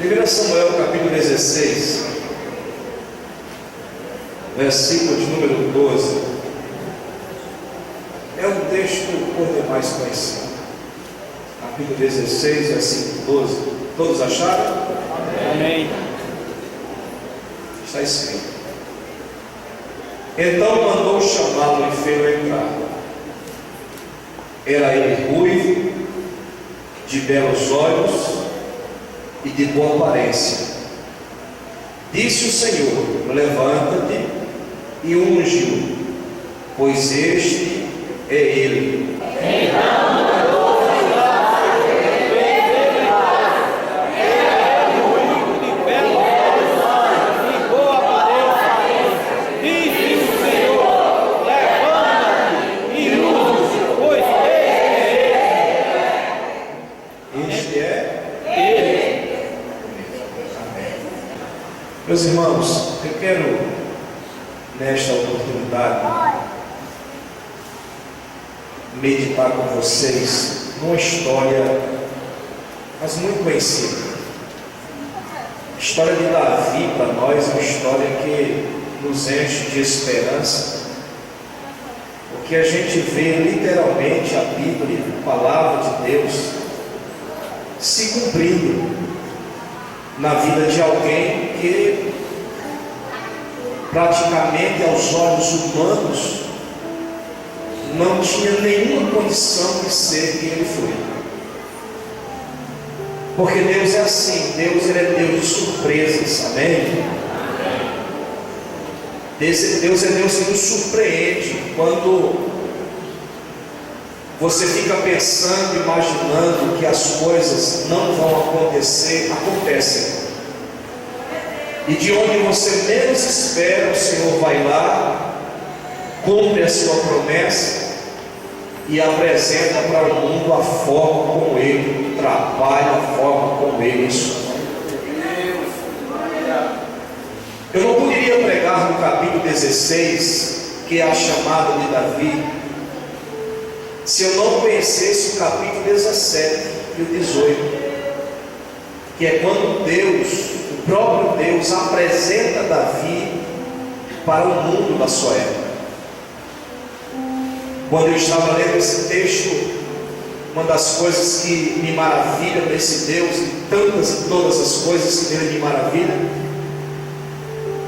1 Samuel capítulo 16, versículo de número 12, é um texto por demais conhecido. Capítulo 16, versículo 12. Todos acharam? Amém. Está escrito: então mandou chamá-lo e fê-lo entrar. Era ele ruivo, de belos olhos e de boa aparência. Disse o Senhor: levanta-te e unge-o, pois este é ele. Então mandou chamar e era ruivo, de belos olhos e boa aparência. Disse o Senhor: levanta-te e unge-o, pois Este é ele. Meus irmãos, eu quero, nesta oportunidade, meditar com vocês numa história, mas muito conhecida. A história de Davi, para nós, é uma história que nos enche de esperança, porque a gente vê literalmente a Bíblia, a palavra de Deus, se cumprindo na vida de alguém que praticamente aos olhos humanos não tinha nenhuma condição de ser quem ele foi. Porque Deus é assim, Deus ele é Deus de surpresas, amém? Deus é Deus que nos surpreende quando você fica pensando, imaginando que as coisas não vão acontecer, acontecem. E de onde você menos espera, o Senhor vai lá, cumpre a sua promessa e apresenta para o mundo a forma como Ele trabalha, a forma como Ele instrui. Eu não poderia pregar no capítulo 16, que é a chamada de Davi, se eu não conhecesse o capítulo 17 e o 18, que é quando Deus, o próprio Deus, apresenta Davi para o mundo da sua época. Quando eu estava lendo esse texto, uma das coisas que me maravilha nesse Deus, e tantas e todas as coisas que nele me maravilham,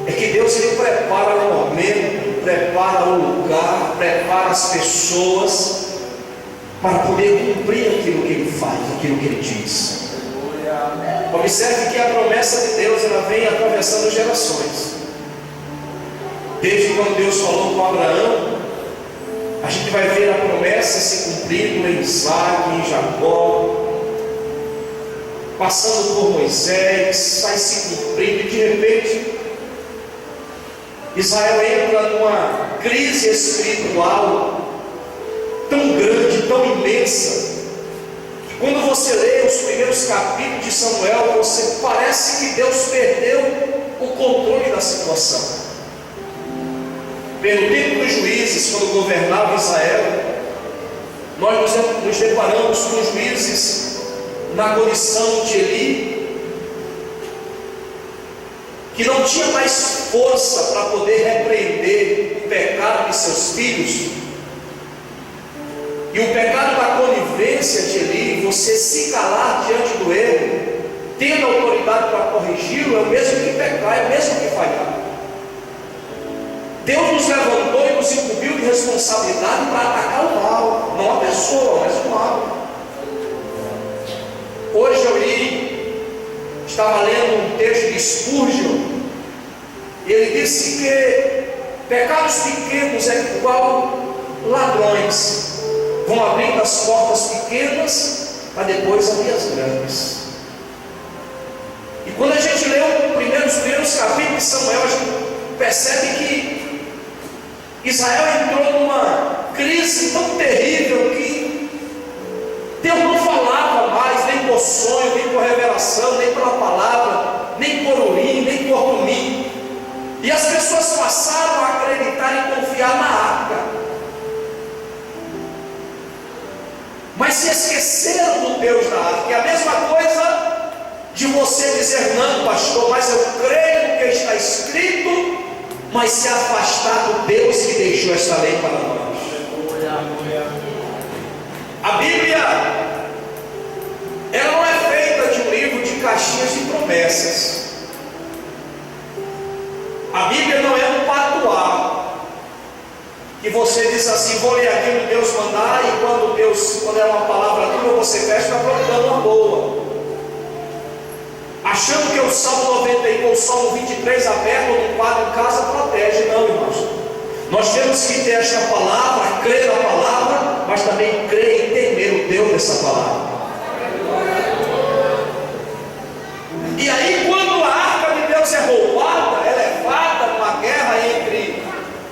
é que Deus ele prepara o momento, prepara o lugar, prepara as pessoas para poder cumprir aquilo que Ele faz, aquilo que Ele diz. Observe que a promessa de Deus ela vem atravessando gerações. Desde quando Deus falou com Abraão, a gente vai ver a promessa se cumprindo em Isaac, em Jacó, passando por Moisés, vai se cumprindo e de repente Israel entra numa crise espiritual tão grande, tão imensa, que quando você lê os primeiros capítulos de Samuel, você parece que Deus perdeu o controle da situação. Pelo tempo dos juízes, quando governava Israel, nós nos deparamos com juízes na condição de Eli, que não tinha mais força para poder repreender o pecado de seus filhos. E o pecado da conivência de Eli, você se calar diante do erro, tendo autoridade para corrigi-lo, é o mesmo que pecar, é o mesmo que falhar. Deus nos levantou e nos incumbiu de responsabilidade para atacar o mal, não a pessoa, mas o mal. Hoje eu estava lendo um texto de Spurgeon, e ele disse que pecados pequenos é igual ladrões, vão abrindo as portas pequenas para depois abrir as grandes. E quando a gente lê os primeiros capítulos de Samuel, a gente percebe que Israel entrou numa crise tão terrível que Deus não falava mais, nem por sonho, nem por revelação, nem pela palavra, nem por urim, nem por tumim. E as pessoas passaram a acreditar e confiar na arca, mas se esqueceram do Deus da arca. E a mesma coisa de você dizer: não, pastor, mas eu creio no que está escrito, mas se afastar do Deus que deixou esta lei para nós. A Bíblia, ela não é feita de um livro de caixinhas de promessas. A Bíblia não é um patuá que você diz assim: vou ler aquilo que Deus mandar, e quando é uma palavra tua, você fecha para procurando uma boa, achando que o Salmo 91, o Salmo 23 aberto no quadro em casa protege. Não, irmãos. Nós temos que ter esta palavra, crer na palavra, mas também crer e temer o Deus dessa palavra. E aí, quando a arca de Deus é roubada, é levada numa guerra entre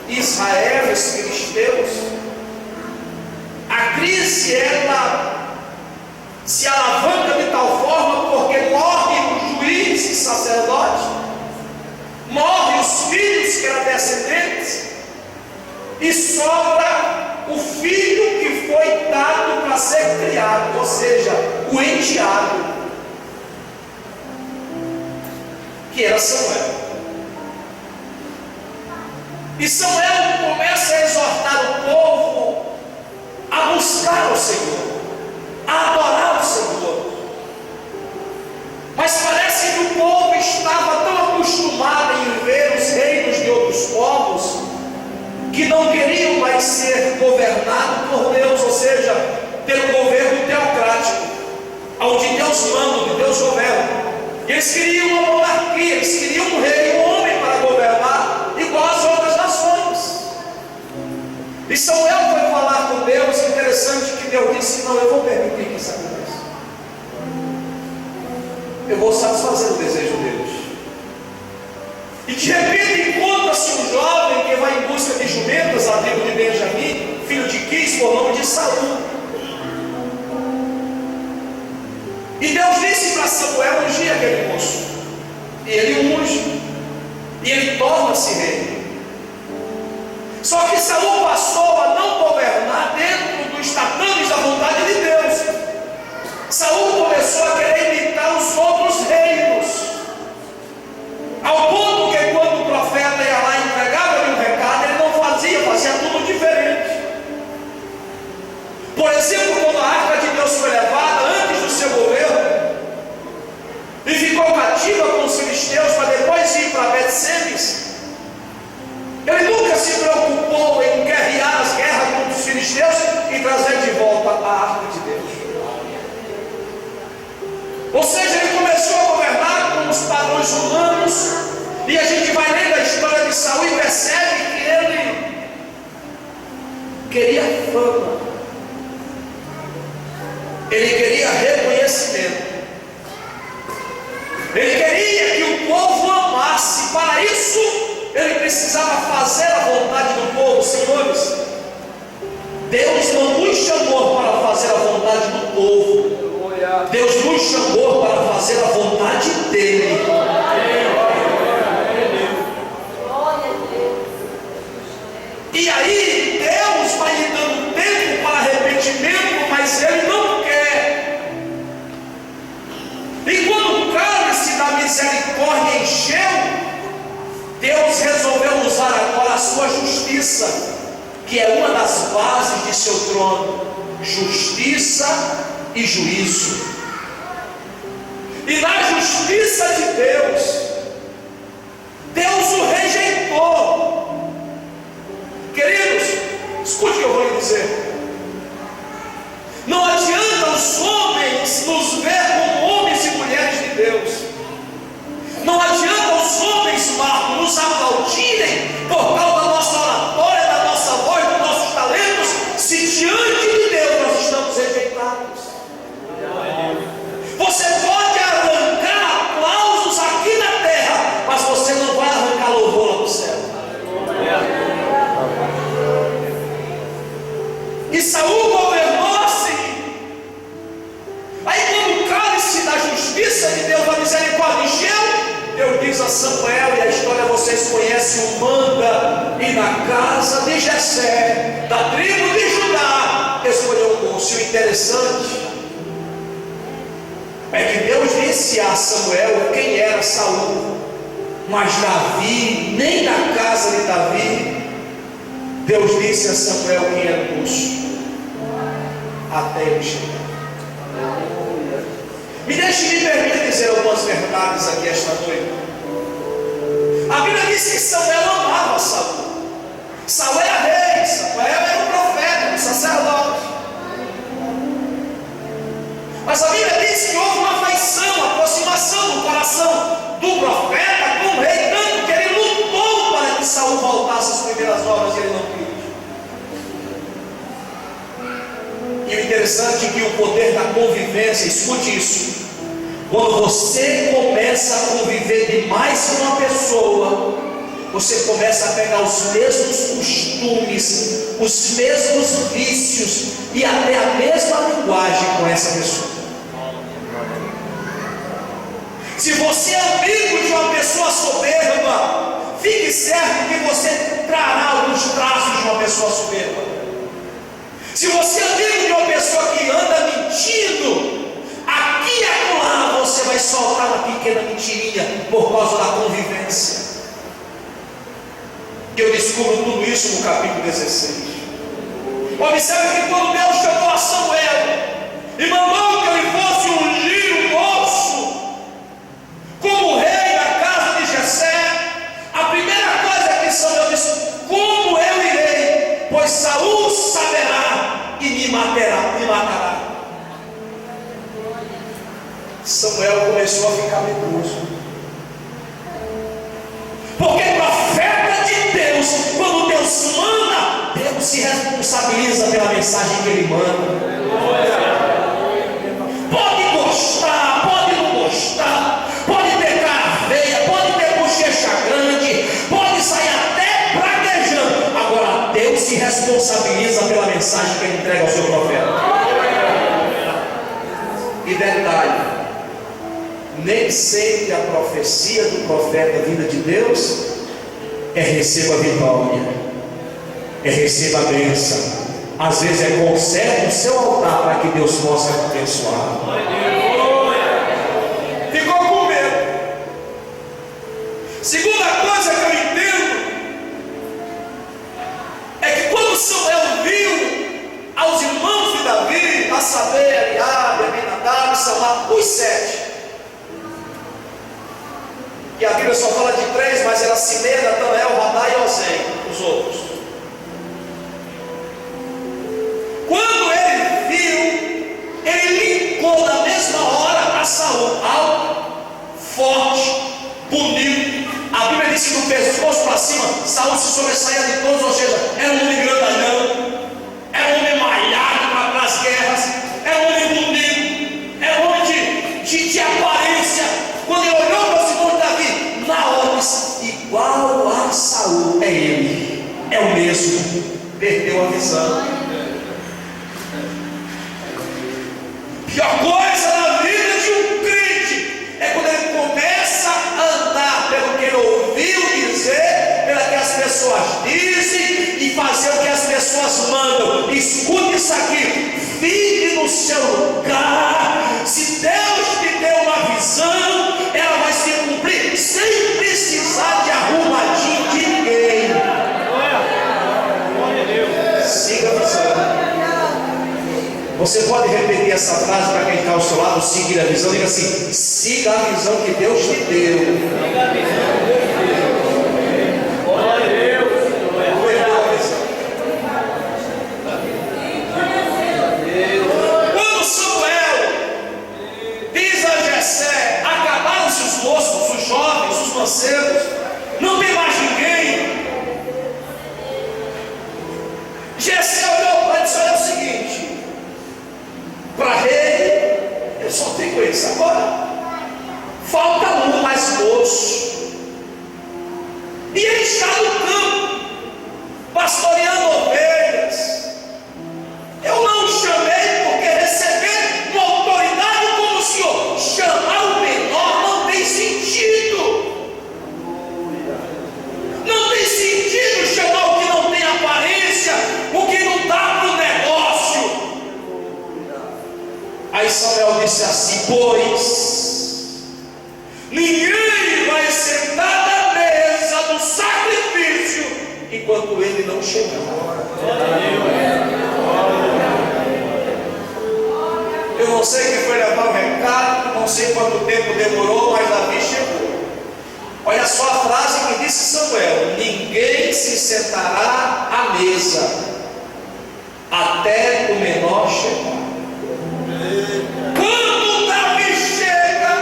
Israel e os filisteus, a crise ela se alavanca de tal forma porque morre o juiz e sacerdote, morre os filhos que eram descendentes, e sobra o filho que foi dado para ser criado, ou seja, o enteado, que era Samuel. E Samuel começa a exortar o povo a buscar o Senhor, a adorar o Senhor. Mas parece que o povo estava tão acostumado em ver os reinos de outros povos que não queriam mais ser governados por Deus, ou seja, ter um governo teocrático, onde Deus manda, onde Deus governa. Eles queriam uma monarquia, eles queriam um rei, um homem para governar, igual às outras nações. E Samuel foi falar com Deus. Interessante que Deus disse: não, eu vou permitir que isso aconteça, eu vou satisfazer o desejo deles. E de repente encontra-se um jovem que vai em busca de jumentas, a tribo de Benjamim, filho de Quis, por nome de Saul. E Deus disse para Samuel ungir aquele moço. E ele unge, e ele torna-se rei. Só que Saul passou a não governar dentro dos tatames da vontade de Deus. Saul começou a querer imitar os outros reinos, ao ponto que quando o profeta ia lá e entregava-lhe um recado, ele não fazia tudo diferente. Por exemplo, quando a arca de Deus foi levada antes do seu governo e ficou cativa com os filisteus para depois ir para Bet-Semes, ele nunca se preocupou em guerrear as guerras contra os filisteus e trazer de volta a arca de Deus. Ou seja, ele começou a governar com os padrões humanos, e a gente vai lendo a história de Saul e percebe que ele queria fama, ele queria reconhecimento, ele queria que o povo amasse. Para isso ele precisava fazer a vontade do povo. Senhores, Deus não nos chamou para fazer a vontade do povo, Deus nos chamou para fazer a vontade dele. E aí Deus vai lhe dando tempo para arrependimento, mas ele não quer. E quando o cálice da misericórdia encheu, Deus resolveu usar agora a sua justiça, que é uma das bases de seu trono: justiça e juízo. E na justiça de Deus, Deus o rejeitou. Queridos, escute o que eu vou lhe dizer. Não adianta os homens nos ver como homens e mulheres de Deus. Não adianta os homens, Marcos, nos aplaudirem por causa da nossa oratória, da nossa voz, dos nossos talentos, se diante de Deus nós estamos rejeitados. Você pode arrancar aplausos aqui na terra, mas você não vai arrancar louvor lá no céu. E Saul governou assim. Aí quando o cálice da justiça de Deus, da misericórdia encheu, Deus diz a Samuel, e a história vocês conhecem, o manda ir na casa de Jessé, da tribo de Judá, escolheu um moço. O interessante é que Deus diz evidenciar a Samuel quem era Saul, mas Davi, nem na casa de Davi, Deus disse a Samuel quem era o moço, até ele chegar. Me permita dizer algumas verdades aqui esta noite. A Bíblia diz que Samuel amava Saul. Saul era rei, Samuel era um profeta, um sacerdote. Mas a Bíblia diz que houve uma afeição, aproximação do coração do profeta com o rei, tanto que ele lutou para que Saul voltasse às primeiras obras e ele não quis. E o interessante é que o poder da convivência, escute isso, quando você começa a conviver demais com uma pessoa, você começa a pegar os mesmos costumes, os mesmos vícios e até a mesma linguagem com essa pessoa. Se você é amigo de uma pessoa soberba, fique certo que você trará alguns traços de uma pessoa soberba. Se você é amigo de uma pessoa que anda mentindo, aqui e acolá você vai soltar uma pequena mentirinha por causa da convivência. Eu descubro tudo isso no capítulo 16. Observe que quando Deus chamou a Samuel e mandou que ele fosse ungir o moço como rei da casa de Jessé, a primeira coisa que Samuel disse: como eu irei, pois Saul saberá e me matará. Samuel começou a ficar medroso, porque profeta de Deus, quando Deus manda, Deus se responsabiliza pela mensagem que ele manda. Pode gostar, pode não gostar, pode ter cara feia, pode ter bochecha grande, pode sair até praguejando. Agora Deus se responsabiliza pela mensagem que ele entrega ao seu profeta. E detalhe, nem sempre a profecia do profeta vinda de Deus é receba a vitória, é receba a bênção. Às vezes é conserte o seu altar para que Deus possa abençoar. Ficou com medo. Segunda coisa que eu entendo é que quando Samuel viu aos irmãos de Davi, a saber, Eliabe, Abinadab, Samar, os 7, e a Bíblia só fala de 3, mas era Simei, Natanael, Radá e Ozem, os outros. Quando ele viu, ele linkou na mesma hora a Saul, alto, forte, bonito. A Bíblia diz que do pescoço para cima, Saul se sobressaía de todos, ou seja, era um homem grandalhão, era um homem malhado para as guerras, era um homem bonito, era um homem de aparência. Quando ele olhou para os irmãos de Davi, na hora disse: igual a Saul, é ele, é o mesmo. Perdeu a visão. Pior coisa na vida de um crente é quando ele começa a andar pelo que ele ouviu dizer, pelo que as pessoas dizem e fazer o que as pessoas mandam. Escute isso aqui: fique no seu lugar. Se Deus te deu uma visão, ela vai se cumprir sem precisar de arrumadinho de ninguém. Siga a visão. Você pode repetir essa frase para quem está ao seu lado: seguir a visão. Diga assim: siga a visão que Deus te deu. Siga a visão que Deus te deu. Glória a Deus. Quando Samuel diz a Jessé: acabaram-se os moços, os jovens, os mancebos, não tem mais ninguém. Jessé olhou para ele e disse: olha, é o seguinte, para rei, eu só tenho esse. Agora, falta um mais moço. E ele está no campo, pastoreando ovelhas. Eu não o chamei porque receber uma autoridade como o senhor, chamar o menor não tem sentido. Não tem sentido chamar o que não tem aparência, o que não dá para o negócio. Aí Samuel disse assim: pois enquanto ele não chegar. Eu não sei quem foi levar o recado, não sei quanto tempo demorou, mas Davi chegou. Olha só a frase que disse Samuel: ninguém se sentará à mesa até o menor chegar. Quando Davi chega,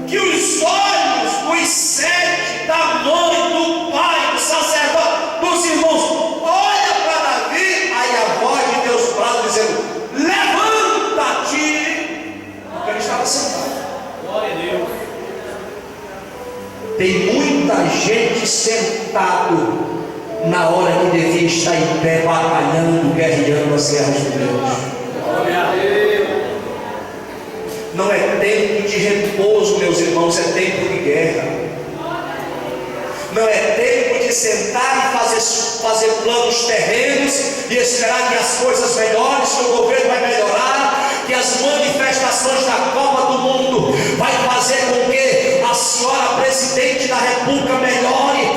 que os olhos dos 7, da mãe, do pai, do sacerdote, dos irmãos, olha para Davi, aí a voz de Deus brada dizendo: levanta-te, porque ele estava sentado. Glória a Deus. Tem muita gente sentado na hora que devia estar em pé, batalhando, guerreando as guerras de Deus. Glória a Deus. Não é tempo de repouso, meus irmãos, é tempo de guerra. Não é tempo de sentar e fazer planos terrenos e esperar que as coisas melhorem, que o governo vai melhorar, que as manifestações da Copa do Mundo vai fazer com que a senhora presidente da República melhore,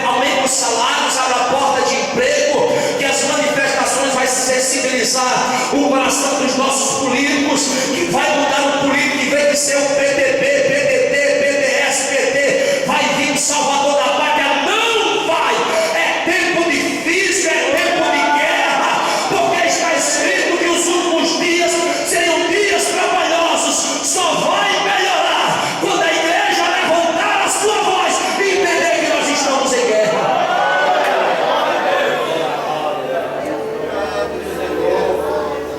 aumente os salários, abra a porta de emprego, que as manifestações vai sensibilizar o coração dos nossos políticos, que vai mudar o político, em vez de ser o PDB, PDT, PDS, PT, vai vir o Salvador da Pátria. Não vai, é tempo difícil, é tempo de guerra, porque está escrito que os últimos dias seriam dias trabalhosos. Só vai melhorar quando a igreja levantar a sua voz e entender que nós estamos em guerra.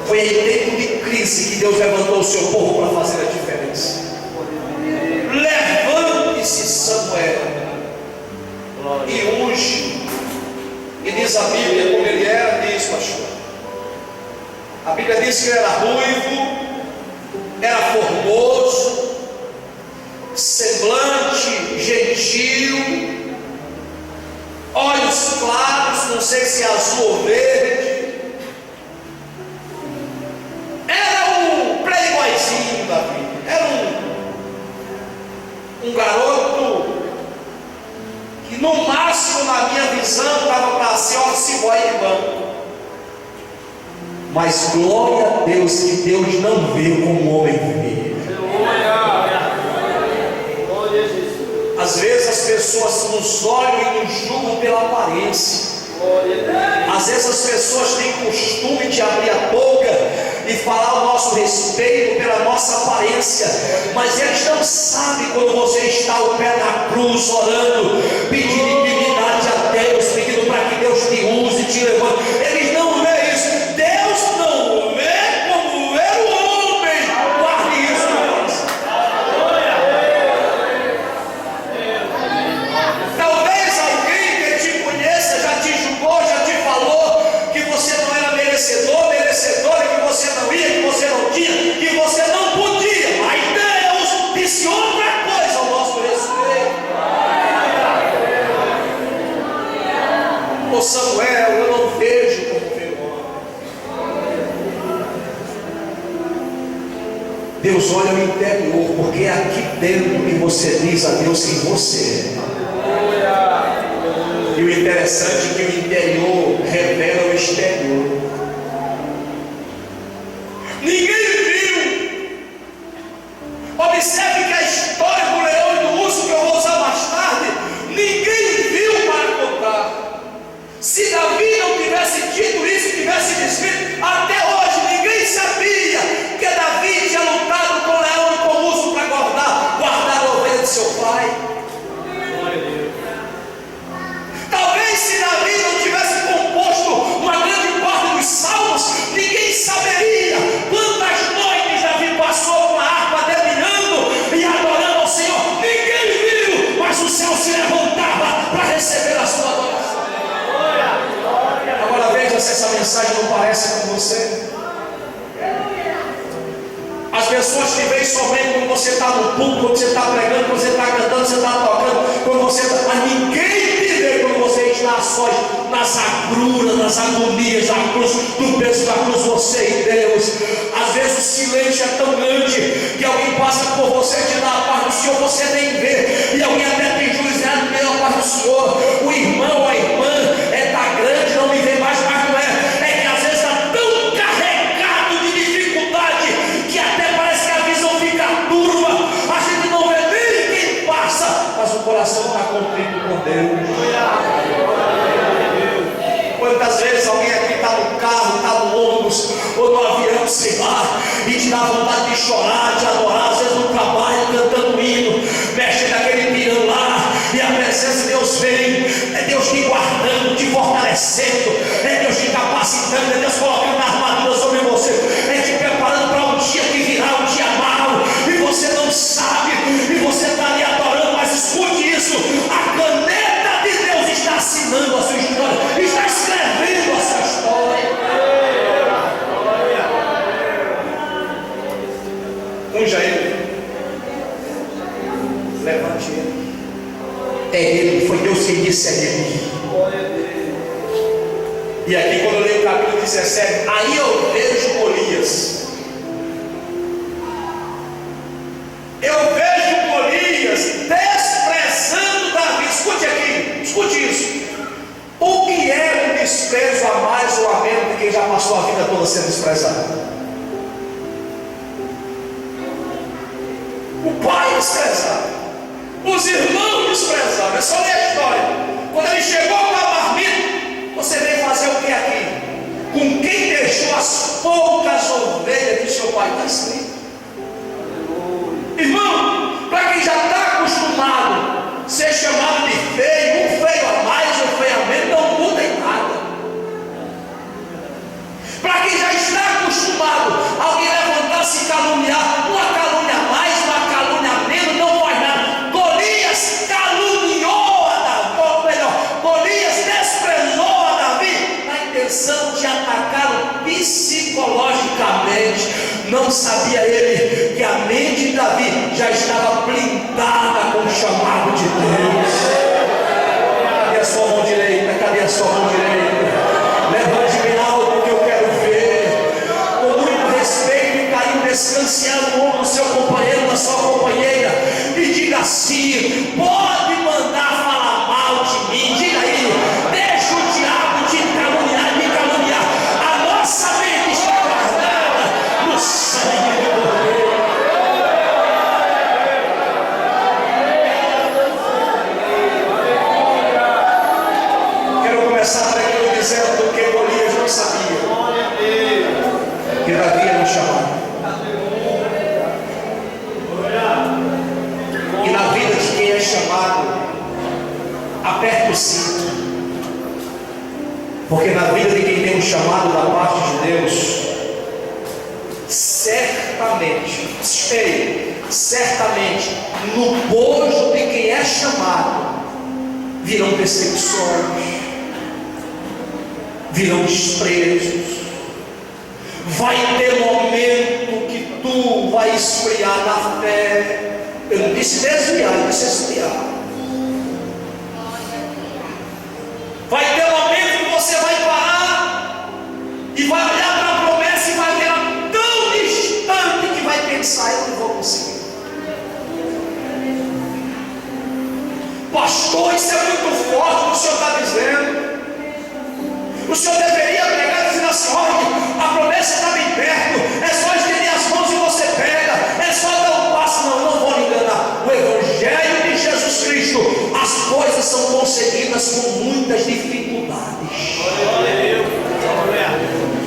Foi em tempo de crise que Deus levantou o seu povo para fazer a diferença. Levante-se, Samuel, e unge. E diz a Bíblia como ele era, diz, pastor. A Bíblia diz que ele era ruivo, era formoso, semblante gentil, olhos claros, não sei se azul ou verde. Era um playboyzinho da vida, era um garoto que no máximo, na minha visão, estava para ser office boy de banco. Mas glória a Deus que Deus não vê como o homem vê. Às vezes as pessoas nos olham e nos julgam pela aparência. Às vezes as pessoas têm costume de abrir a boca e falar o nosso respeito pela nossa aparência, mas eles não sabem quando você está ao pé da cruz orando, pedindo intimidade a Deus, pedindo para que Deus te use e te levante. Eles não veem isso. Deus não vê como vê o homem. Guarde isso, irmãos. Talvez alguém que te conheça já te julgou, já te falou que você não era merecedor, merecedora, que você não ia, que você não tinha, que você não podia. Mas Deus disse outra coisa ao nosso respeito. Ô Samuel, eu não vejo como vê o homem. Deus olha o interior, porque é aqui dentro que você diz a Deus quem você é. E o interessante é que o interior revela o exterior. Ninguém viu. Observe que a história do leão e do urso, que eu vou usar mais tarde, ninguém viu para contar. Se Davi não tivesse dito isso, tivesse descrito, até hoje ninguém sabia que Davi tinha lutado com o leão e com o urso para guardar a ovelha de seu pai. Talvez se Davi não tivesse composto uma grande parte dos salmos, ninguém saberia quantas noites Davi passou com a harpa dedilhando e adorando ao Senhor. Ninguém viu, mas o céu se levantava para receber a sua adoração. Agora veja se essa mensagem não parece com você. As pessoas te veem somente quando você está no púlpito, quando você está pregando, quando você está cantando, você está tocando, quando você está... Mas ninguém te vê quando você está a sós, nas agruras, nas agonias da cruz, do peso da cruz, você e Deus. Às vezes o silêncio é tão grande que alguém passa por você e te dá a paz do Senhor, você nem vê, e alguém até tem juizado pela paz do Senhor. O irmão, a irmã, chorar, de adorar, às vezes no trabalho, cantando hino, mexendo naquele piano lá, e a presença de Deus vem. É Deus te guardando, te fortalecendo, é Deus te capacitando, é Deus colocando a armadura sobre você, é te preparando para um dia que virá, um dia mau, e você não sabe, e você está ali adorando. Mas escute isso: a caneta de Deus está assinando a sua história, está escrevendo a sua história. Unja ele, levante ele. É ele, foi Deus quem disse, é ele. E aqui, quando eu leio o capítulo 17, aí eu vejo Golias. Eu vejo Golias desprezando Davi. Escute aqui, escute isso. O que é um desprezo a mais ou a menos de quem já passou a vida toda sendo desprezado? O pai desprezado, os irmãos desprezados. É só ler a história. Quando ele chegou com a marmita, você veio fazer o que aqui? Com quem deixou as poucas ovelhas de seu pai? Está escrito. Irmão, para quem já está acostumado a ser chamado de feio, um feio a mais, um feio a menos, não muda em nada. Para quem já está acostumado a alguém levantar-se e caluniar, uma calúnia a mais, uma calúnia a menos, não faz nada. Golias caluniou a Davi, ou melhor, Golias desprezou a Davi na intenção de atacá-lo psicologicamente. Não sabia ele que a mente de Davi já estava blindada com o chamado de Deus. Cadê a sua mão direita? Cadê a sua mão direita? Levante bem alto que eu quero ver. Com muito respeito e carinho, descanse no ombro do seu companheiro, da sua companheira, e diga assim: pode mandar falar mal de mim, diga aí, deixa o diabo te caluniar, me caluniar. A nossa mente está guardada no sangue do Cordeiro. Quero começar pregando dizendo que Golias não sabia que Davi era um chamado. E na vida de quem é chamado, aperta o cinto, porque na vida de quem tem um chamado da parte de Deus, certamente, no bojo de quem é chamado, virão perseguições, virão desprezos. Vai ter momento que tu vai esfriar na fé. Eu não disse desviar, eu disse esfriar. Vai ter momento que você vai parar e vai olhar para a promessa e vai ver ela tão distante que vai pensar: eu não vou conseguir. Pastor, isso é muito forte o que o senhor está dizendo. O senhor deveria pregar dizendo assim: olha, a promessa está bem perto, é só estender as mãos e você pega, é só dar um passo. Não vou lhe enganar. O Evangelho de Jesus Cristo, as coisas são concedidas com muitas dificuldades.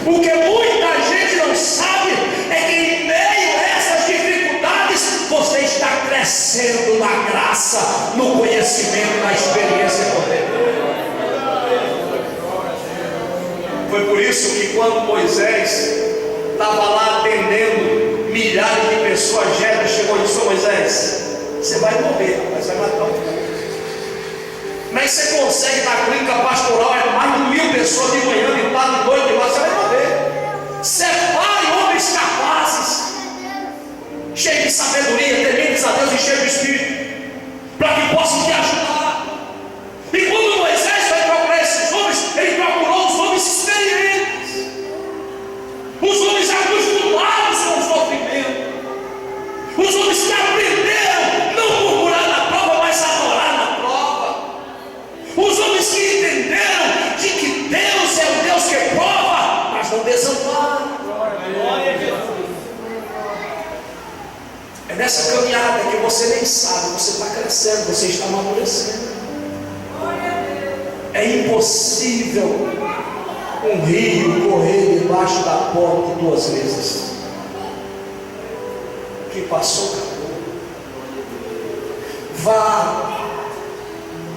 O que muita gente não sabe é que em meio a essas dificuldades você está crescendo na graça, no conhecimento, na experiência com Deus. Foi por isso que quando Moisés estava lá atendendo milhares de pessoas, Jetro chegou e disse: Moisés, você vai morrer, mas vai matar um povo. Como é que você consegue na clínica pastoral, é mais de 1000 pessoas de manhã, de tarde, de noite, você vai morrer. Separe homens capazes, cheios de sabedoria, tementes a Deus e cheios de Espírito, para que possam te ajudar. E quando Moisés foi procurar esses homens, ele procurou os homens experientes, os homens acostumados com o sofrimento, os homens que aprenderam não murmurar na prova, mas adorar na prova, os homens que entenderam de que Deus é o Deus que prova, mas não desampara. É nessa caminhada que você nem sabe, você está crescendo, você está amadurecendo. É impossível um rio correr debaixo da ponte 2 vezes. que passou, acabou. Vá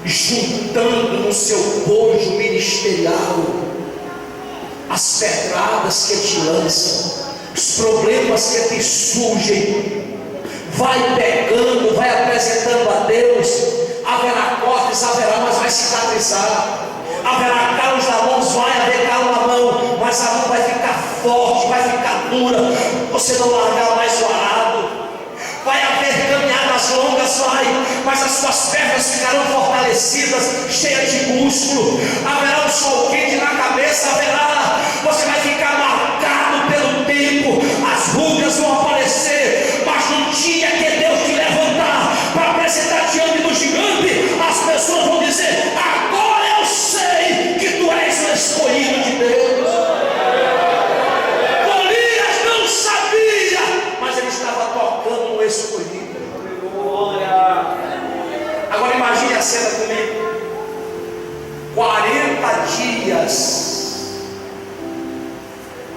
juntando no seu bojo ministerial as pedradas que te lançam, os problemas que te surgem. Vai pegando, vai apresentando a Deus. Haverá cortes, haverá, mas vai cicatrizar. Haverá calos na mão, vai haver calo na mão, mas a mão vai ficar forte, vai ficar dura. Você não largar mais o arado. Vai haver caminhadas longas, mas as suas pernas ficarão fortalecidas, cheias de músculo. Haverá um sol quente na cabeça, haverá. Você vai ficar marcado pelo tempo, as rugas vão aparecer, mas no dia que Deus te levantar para apresentar diante do gigante, as pessoas vão dizer: agora eu sei que tu és o escolhido de Deus. Golias não sabia, mas ele estava tocando no escolhido. Agora imagine a cena comigo. 40 dias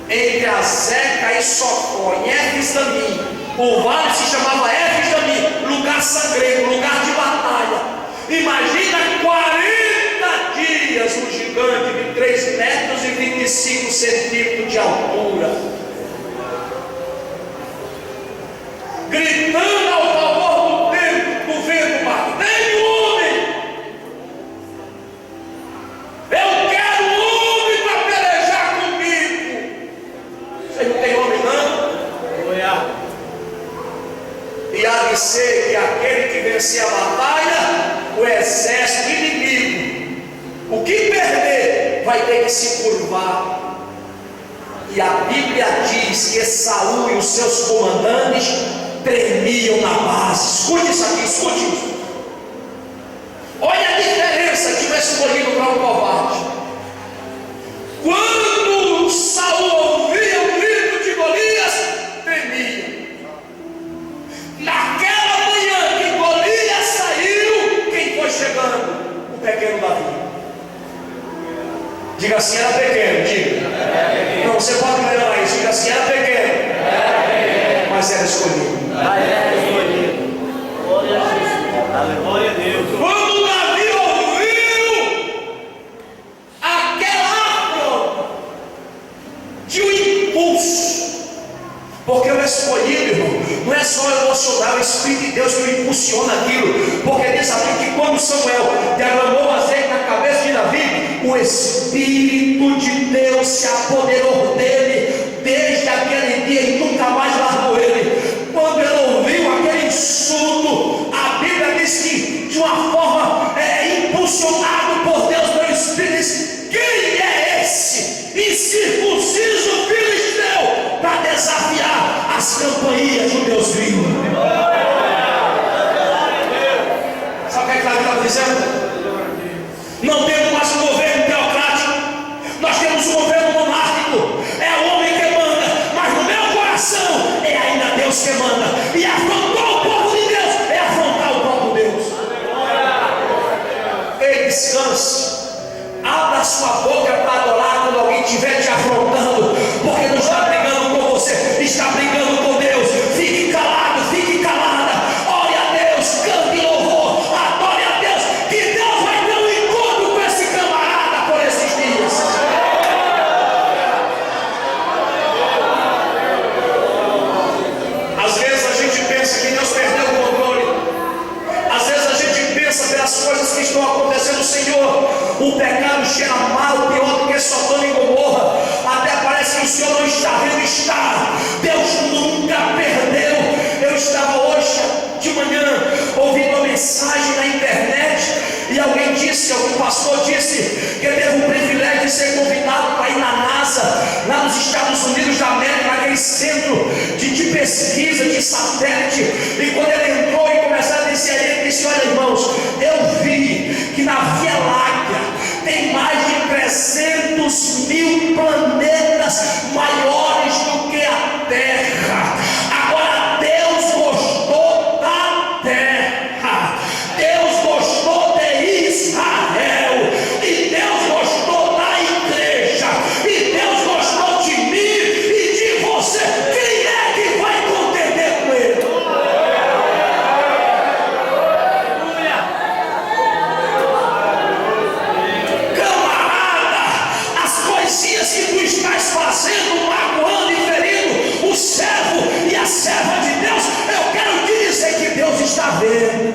entre Azeca e Socó, em Éfes-Damim. O vale se chamava Éfes-Damim, lugar sangrento, lugar de batalha. Imagina 40 dias um gigante de 3 metros e 25 centímetros de altura, gritando ao favor do vento batendo: homem, eu quero um homem para pelejar comigo. Você não tem homem não? E há de ser que aquele que vencer a batalha, o exército inimigo, o que perder, vai ter que se curvar. E a Bíblia diz que Saul e os seus comandantes tremiam na base. Escute isso aqui, escute isso. Olha a diferença que foi escolhido para um covarde. Quando Saul ouvia o grito de Golias, tremia. Naquela manhã que Golias saiu, quem foi chegando? O pequeno Davi. Diga assim: era pequeno, diga. Não, você pode melhorar isso. Diga assim: era pequeno, mas era escolhido. Glória a Deus. Quando Davi ouviu aquela afronta de um impulso, porque o escolhido, irmão, não é só emocional, é o Espírito de Deus que o impulsiona aquilo. Porque diz aqui que quando Samuel derramou azeite na cabeça de Davi, o Espírito de Deus se apoderou dele desde aquele dia e nunca mais largou ele. Quando ele ouviu aquele insulto, a Bíblia diz que de uma forma impulsionado por Deus pelo Espírito, diz: quem é esse incircunciso filisteu para desafiar as campanhas do Deus vivo? Sabe o que Davi estava dizendo? Não temos mais um governo teocrático, nós temos um governo monárquico. É o homem que manda, mas no meu coração é ainda Deus que manda. E afrontar o povo de Deus é afrontar o próprio Deus. Ei, descanse. Abra sua boca para adorar quando alguém estiver te afrontando, porque não está brigando com você, está brigando com Deus. Fique calado, fique calada. Ore a Deus, cante louvor, adore a Deus, que Deus vai ter um encontro com esse camarada por esses dias. Às vezes a gente pensa que Deus perdeu o controle. Às vezes a gente pensa pelas coisas que estão acontecendo: Senhor, o pecado cheira mal, pior do que Sodoma e Gomorra. Até parece que o Senhor não está vendo. Está. Deus nunca perdeu. Eu estava hoje de manhã ouvindo uma mensagem na internet, e alguém disse, algum pastor disse, que teve o privilégio de ser convidado para ir na NASA, lá nos Estados Unidos da América, naquele centro de pesquisa de satélite. E quando ele entrou e começou a dizer, ele disse: olha, irmãos, eu vi que na Via Láctea tem mais de 300 mil planetas maiores do que a Terra. Agora, Deus gostou da Terra, Deus gostou de Israel, e Deus gostou da igreja, e Deus gostou de mim e de você. Quem é que vai contender com ele? está vendo.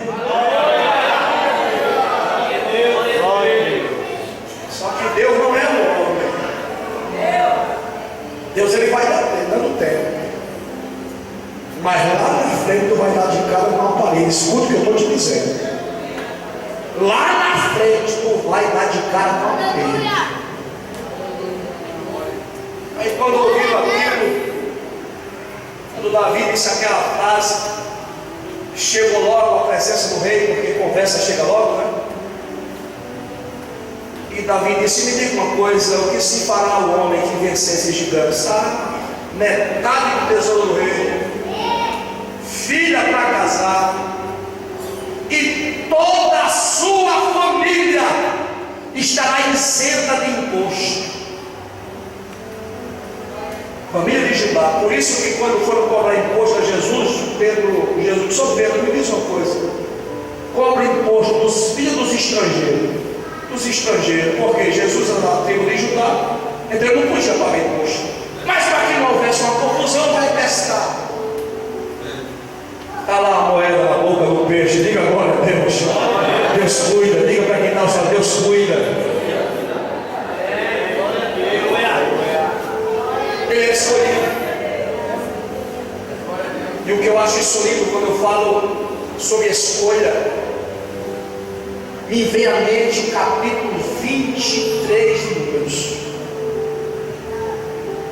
Só que Deus não é o homem. Deus ele vai dando tempo. Mas lá na frente tu vai dar de cara com uma parede. Escuta o que eu estou te dizendo. Lá na frente tu vai dar de cara com uma parede. Aí quando ouviu aquilo, quando Davi disse aquela frase, chegou logo à presença do rei, porque conversa chega logo, né? E Davi disse: me diga uma coisa, o que se fará o homem que vencer esse gigante? Sabe? Metade do tesouro do rei, filha para casar, e toda a sua família estará isenta de imposto. Família de Judá. Por isso que quando foram cobrar imposto a Jesus, Jesus só Pedro, me diz uma coisa: cobra imposto dos filhos dos estrangeiros. Dos estrangeiros, porque Jesus era da tribo de Judá, então ele não podia pagar imposto. Mas para que não houvesse uma confusão, vai testar. Está lá a moeda na boca do peixe. Diga agora, Deus. Deus cuida. Diga para quem está falando, Deus cuida. Ele é escolhido. E o que eu acho insólito quando eu falo sobre escolha, me vem à mente o capítulo 23 de Números.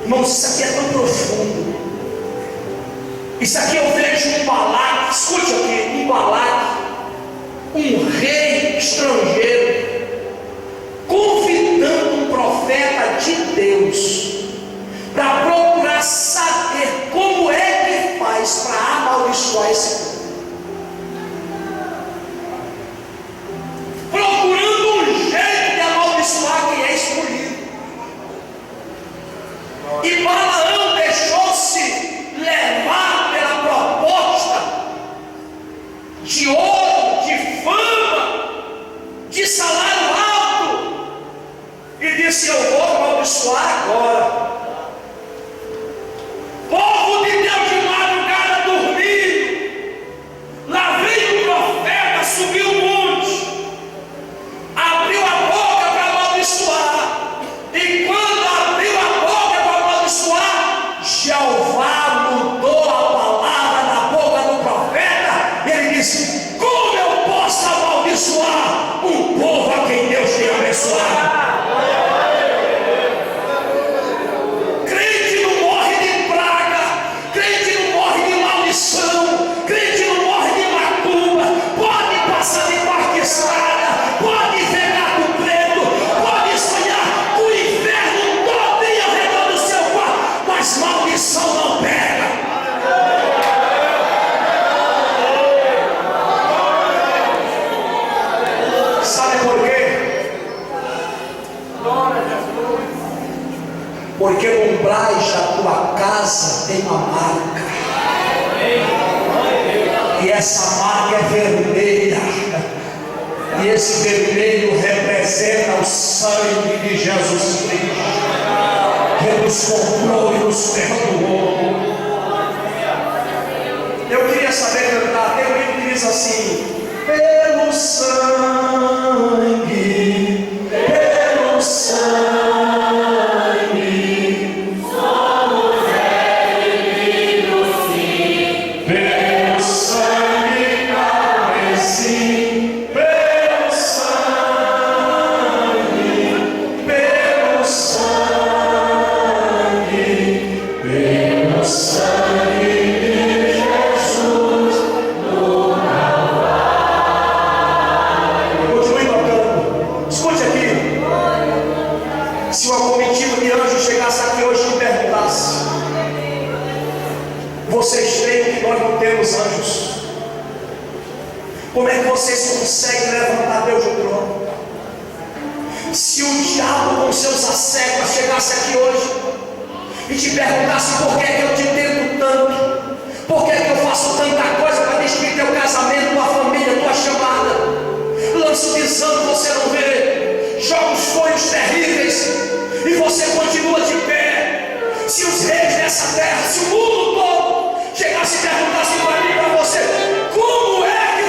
Irmãos, isso aqui é tão profundo. Isso aqui eu vejo um Balaque, escute aqui, um Balaque, um rei estrangeiro, convidando um profeta de Deus para procurar saber como é que faz para amaldiçoar esse povo. Procurando um jeito de amaldiçoar quem é escolhido. E Balaão deixou-se levar pela proposta de ouro, de fama, de salário alto, e disse: eu vou amaldiçoar agora. Povo de Deus de madrugada dormindo, lá veio o profeta, subiu o monte, abriu a boca para amaldiçoar, e quando abriu a boca para amaldiçoar, Jeová mudou a palavra da boca do profeta, e ele disse: como eu posso amaldiçoar um povo a quem Deus tem abençoado? Crente não morre de praga, crente não morre de maldição, crente não morre de macumba, pode passar de estrada, pode ver gato preto, pode sonhar com o inferno todo ao redor do seu quarto, mas maldição não pega. Sabe por quê? Porque no umbrais da tua casa tem uma marca, e essa marca é vermelha. E esse vermelho representa o sangue de Jesus Cristo, que nos comprou e nos perdoou. Eu queria saber cantar. Tem um livro que diz assim: pelo sangue, pelo sangue, somos redimidos sim. Pelo sangue carmesim, pelo sangue, pelo sangue, pelo sangue de Jesus do Calvário. Continue tocando. Escute aqui. Se uma comitiva de anjos chegasse aqui hoje e perguntasse: vocês creem que nós não temos anjos? Como é que vocês conseguem levantar Deus do trono? Se o diabo com seus assédios chegasse aqui hoje e te perguntasse: por que é que eu te tento tanto? Por que é que eu faço tanta coisa para destruir teu casamento, tua família, tua chamada? Lanço de santo, você não vê, joga os folhos terríveis e você continua de pé. Se os reis dessa terra, se o mundo todo chegasse e perguntasse para mim, para você: como é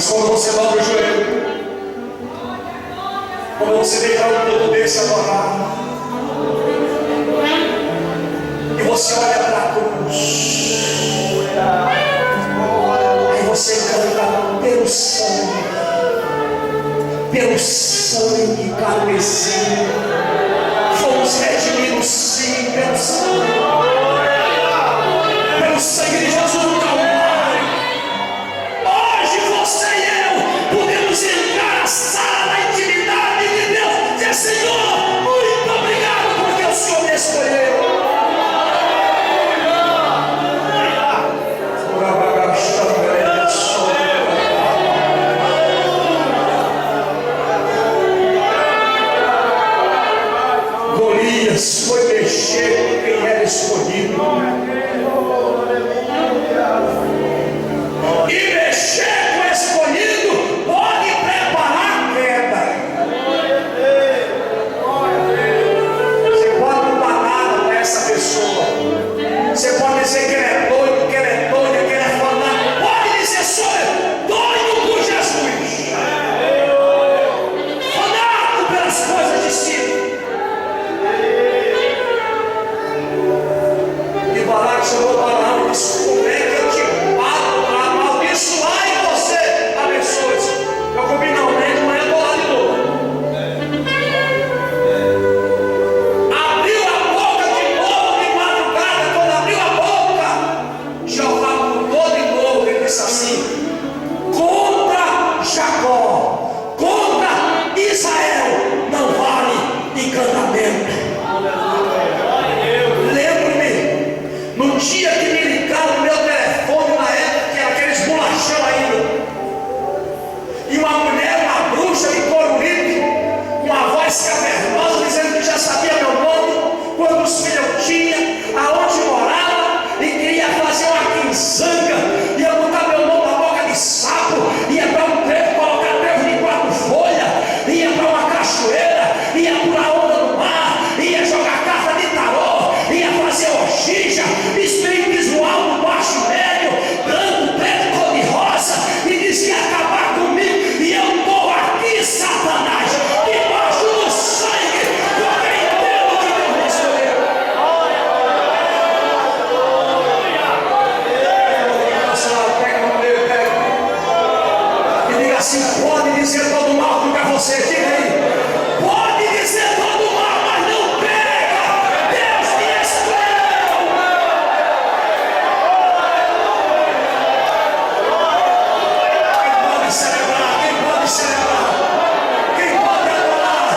Mas quando você dobra o joelho, quando você vem para um todo desse adorar, e você olha para a cruz, aí você canta pelo sangue carmesim, fomos redimidos sim, pelo sangue de Jesus no Calvário. Hoje você e eu podemos entrar na sala da intimidade de Deus e dizer: Senhor, muito obrigado porque o Senhor me escolheu. Golias foi mexer com quem era escolhido. E mexer com o escolhido pode preparar a queda. Você pode não dar nada para essa pessoa. Você pode dizer que ele é doido, que ele é doido, que ele é fanático. Pode dizer: sou doido por Jesus, fanático pelas coisas de si. E Balaque chamou Balaão e disse: como é que eu te pago para amaldiçoar e você abençoe? Eu comi não, nem de manhã estou lá de novo. Abriu a boca de novo de madrugada. Quando abriu a boca, Jeová mudou de novo. Ele disse assim: contra Jacó, contra Israel, não vale encantamento. No dia que me ligaram no meu telefone, na época, que era aqueles bolachão ainda, e uma mulher, uma bruxa de Coruripe, uma voz cavernosa, dizendo que já sabia meu nome, quantos filhos eu tinha, aonde morava, e queria fazer uma quinzanga, ia botar meu nome na boca de sapo, ia para um trevo, colocar trevo de 4 folhas, ia para uma cachoeira, ia pular onda no mar, ia jogar carta de tarô, ia fazer orgia, espiritismo alto, baixo, médio, branco, preto, cor de rosa, e disse que ia acabar comigo, e eu estou aqui, Satanás, debaixo do sangue, porque entendo que Deus me escolheu. Pega no meio, pega, e diga assim: pode dizer todo mal contra você, diga aí, pode dizer todo mal, mas não pega, Deus me escolheu. Celebrar, quem pode adorar?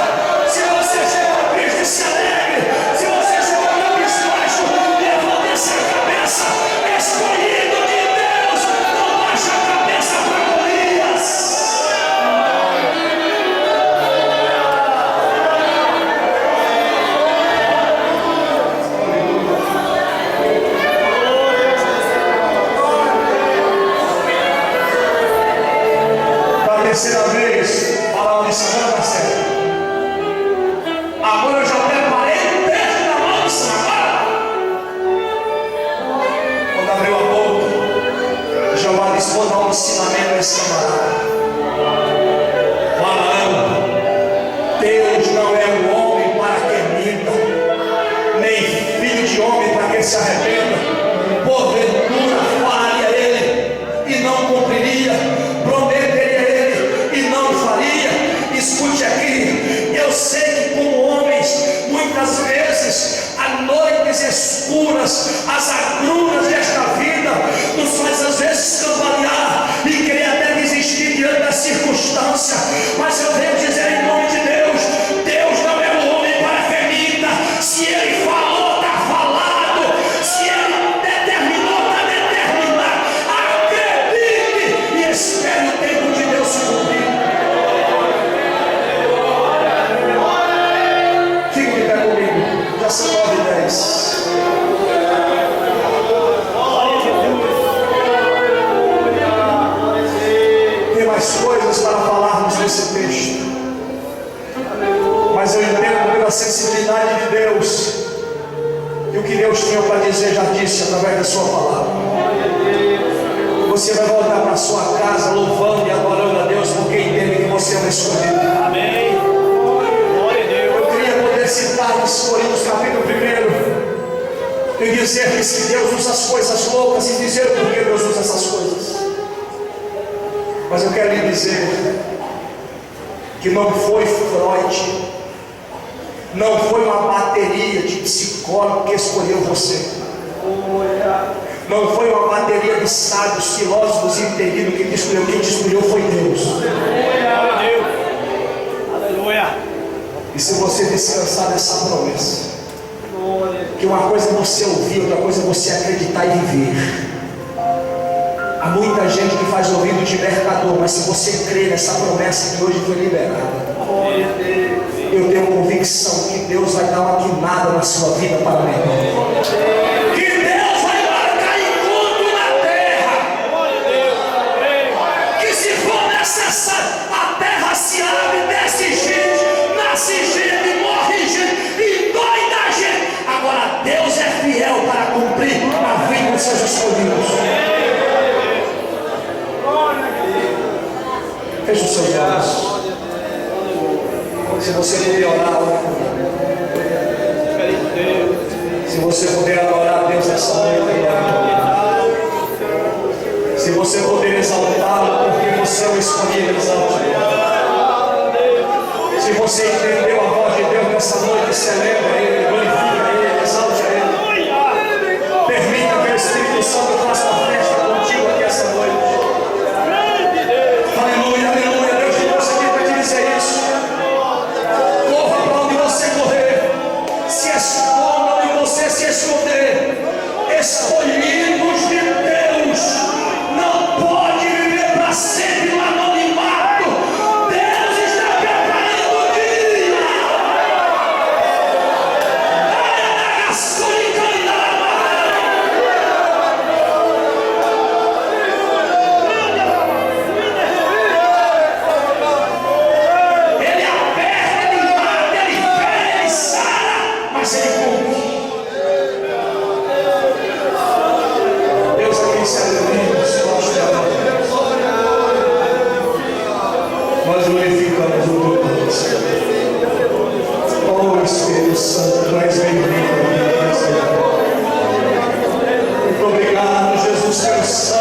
Se você chegou a Cristo, se alegre. Se você chegou a Cristo, baixo, levante essa cabeça. Escolhido de Deus, não baixa a cabeça para Golias. Terceira vez, Balaão disse: não dá certo. Agora eu já preparei o texto da maldição. Quando abriu a boca, Jeová disse: vou dar um ensinamento a esse camarada. Balaão, Deus não é um homem para que minta, nem filho de homem para que se arrependa. Porventura falaria ele e não cumpriria, prometeria ele e não faria. Escute aqui, eu sei que como homens, muitas vezes, as noites escuras, as agruras desta vida, nos faz às vezes cambalear e querer até desistir diante da circunstância. Mas eu venho dizer em nome de Deus: Deus não é um homem para que minta. Se ele falou, está falado. Se ele escolhido. Amém. Glória a Deus. Eu queria poder citar nos Coríntios capítulo 1 e dizer-lhes que Deus usa as coisas loucas e dizer por que Deus usa essas coisas. Mas eu quero lhe dizer que não foi Freud, não foi uma bateria de psicólogo que escolheu você. Não foi uma bateria de sábios, filósofos e entendidos que te escolheu. Quem te escolheu foi Deus. Aleluia. E se você descansar nessa promessa, que uma coisa é você ouvir, outra coisa é você acreditar e viver. Há muita gente que faz ouvido de mercador, mas se você crer nessa promessa que hoje foi liberada, eu tenho convicção que Deus vai dar uma guinada na sua vida para melhor. Que Deus vai marcar encontro na terra. Que se for necessário, a terra se abre, desce gente, nasce gente, morre gente, e doida gente. Agora Deus é fiel para cumprir a vida dos seus escolhidos. Feche os seus olhos. Se você puder orar, se você puder adorar a Deus nessa noite, se você puder exaltá-lo, porque você é o escolhido, exalte. Se você entendeu a voz de Deus nessa noite, celebra Ele, glorifica Ele, exalte a Ele. Permita que o Espírito Santo faça a festa contigo aqui essa noite. Aleluia, aleluia. Deus te trouxe aqui para te dizer isso. Corra para onde você correr. Se esconda onde você se esconder. Escolhidos de Deus não pode viver para sempre no anonimato. Deus está preparando o dia. Ele aperta, ele mata, ele fere, ele sara, mas ele cumpre. Deus é quem se alimenta, nós glorificamos o teu Deus. Oh Espírito Santo, tu és bem-vindo. Muito obrigado, Jesus, pelo sangue.